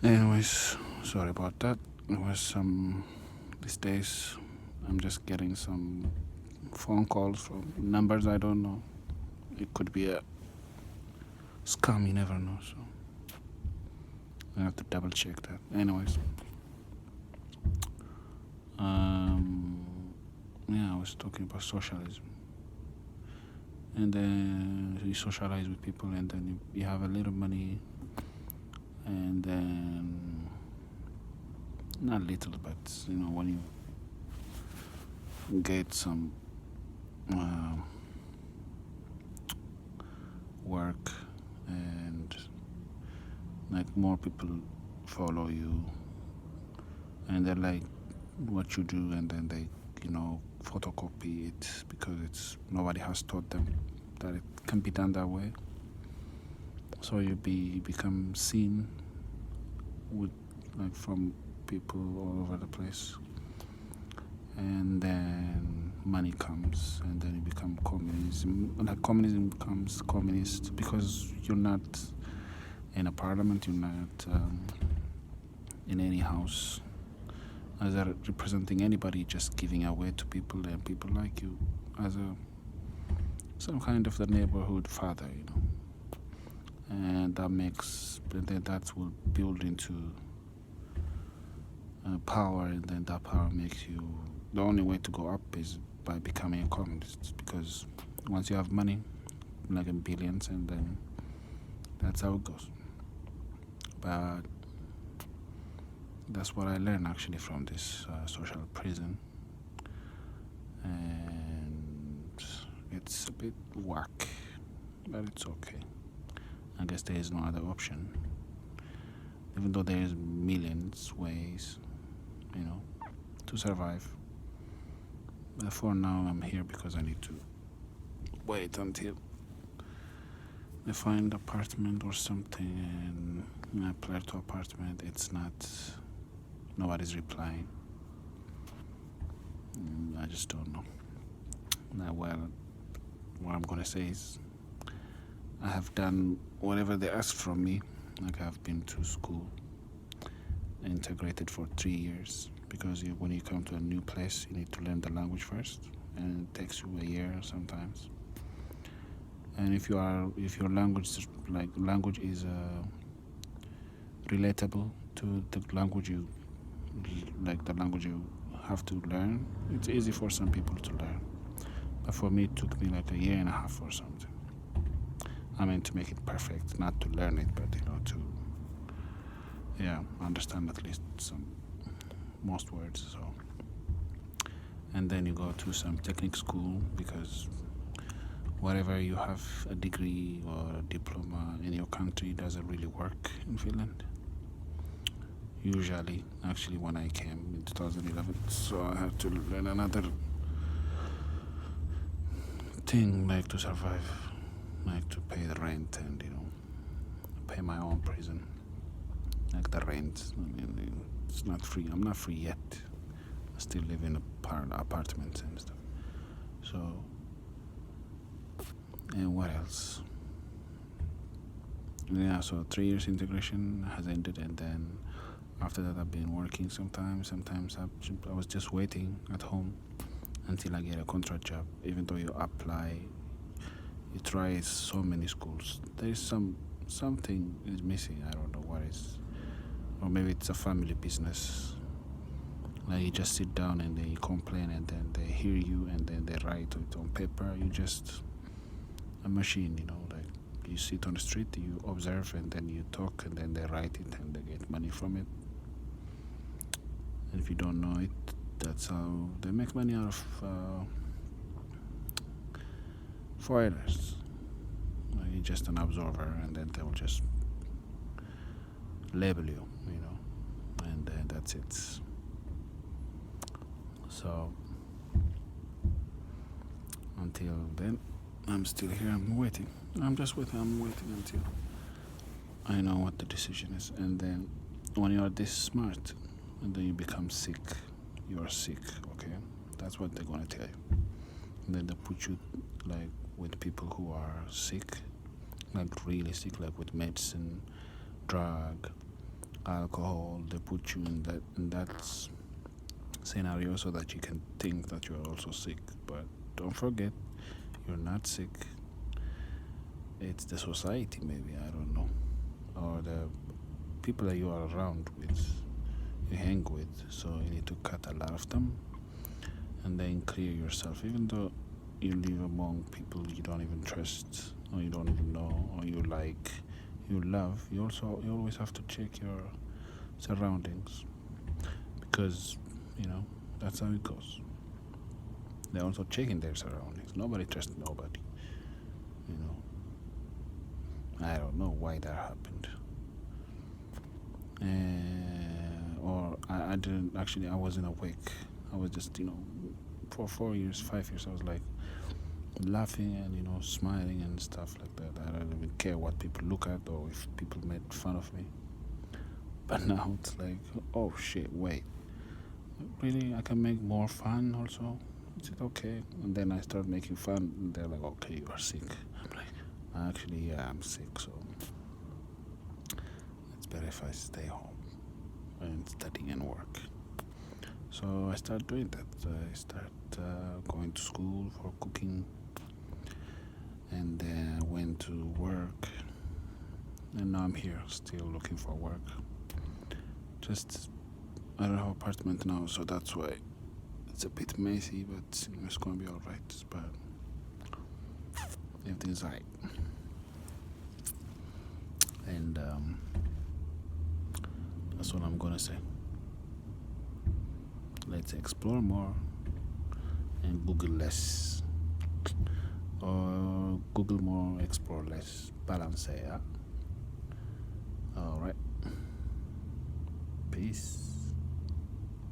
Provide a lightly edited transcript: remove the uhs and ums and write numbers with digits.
Anyways, sorry about that. It was some these days. I'm just getting some phone calls from numbers I don't know. It could be a scam. You never know. So I have to double check that. Anyways, um, yeah, I was talking about socialism, and then you socialize with people, and then you have a little money, and then not little, but when you get some uh, work, and like more people follow you, and they like what you do, and then they photocopy it because it's nobody has taught them that it can be done that way. So become seen with like from people all over the place, and then money comes, and then you become communism. Like communism becomes communist because you're not in a parliament, you're not in any house as a representing anybody, just giving away to people, and people like you as a some kind of the neighborhood father, and that will build into power, and then that power makes you. The only way to go up is by becoming a communist, because once you have money, like in billions, and then that's how it goes. But that's what I learned actually from this social prison, and it's a bit whack, but it's okay. I guess there is no other option, even though there is millions ways, to survive. But for now, I'm here because I need to wait until I find apartment or something, and I apply to apartment. It's not, nobody's replying. I just don't know. Now, well, what I'm gonna say is, I have done whatever they asked from me. Like I've been to school, integrated for 3 years, because when you come to a new place, you need to learn the language first, and it takes you a year sometimes. And if your language is relatable to the language the language you have to learn, it's easy for some people to learn. But for me, it took me like a year and a half or something. I mean, to make it perfect, not to learn it, but to understand at least some most words. So, and then you go to some technical school, because whatever you have a degree or a diploma in your country doesn't really work in Finland. Usually, actually, when I came in 2011, so I had to learn another thing, like to survive, like to pay the rent, and pay my own prison, like the rent. I mean, it's not free. I'm not free yet. I still live in apartments and stuff. So, and what else? Yeah, so 3 years integration has ended, and then after that I've been working sometimes. I was just waiting at home until I get a contract job. Even though you apply, you try so many schools, there's something is missing. I don't know what is, or maybe it's a family business. Like you just sit down and then you complain, and then they hear you, and then they write it on paper. You just a machine, like you sit on the street, you observe, and then you talk, and then they write it, and they get money from it. And if you don't know it, that's how they make money out of foreigners. Like you're just an observer, and then they will just label you, and that's it. So until then, I'm still here. I'm waiting. I'm just waiting. I'm waiting until I know what the decision is. And then when you are this smart, and then you become sick, you are sick. Okay, that's what they're gonna tell you. And then they put you like with people who are sick, like really sick, like with medicine, drug, alcohol. They put you in that scenario so that you can think that you are also sick. But don't forget, you're not sick. It's the society, maybe, I don't know, or the people that you are around with, you hang with. So you need to cut a lot of them and then clear yourself. Even though you live among people you don't even trust, or you don't even know, or you like, you love, you always have to check your surroundings, because you know that's how it goes. They're also checking their surroundings. Nobody trusts nobody. You know, I don't know why that happened. Or I didn't actually. I wasn't awake. I was just, for 4 years, 5 years. I was like laughing and smiling and stuff like that. I don't even care what people look at or if people made fun of me. But now it's like, oh shit, wait, really? I can make more fun also? Is it okay? And then I start making fun, and they're like, okay, you are sick. I'm like, actually, yeah, I'm sick, so it's better if I stay home and study and work. So I start doing that. I start going to school for cooking, and then I went to work, and now I'm here still looking for work. Just I don't have an apartment now, so that's why it's a bit messy, but it's gonna be alright. But everything's alright, and that's what I'm gonna say. Let's explore more and Google less, or Google more, explore less. Balance, yeah. All right. Peace.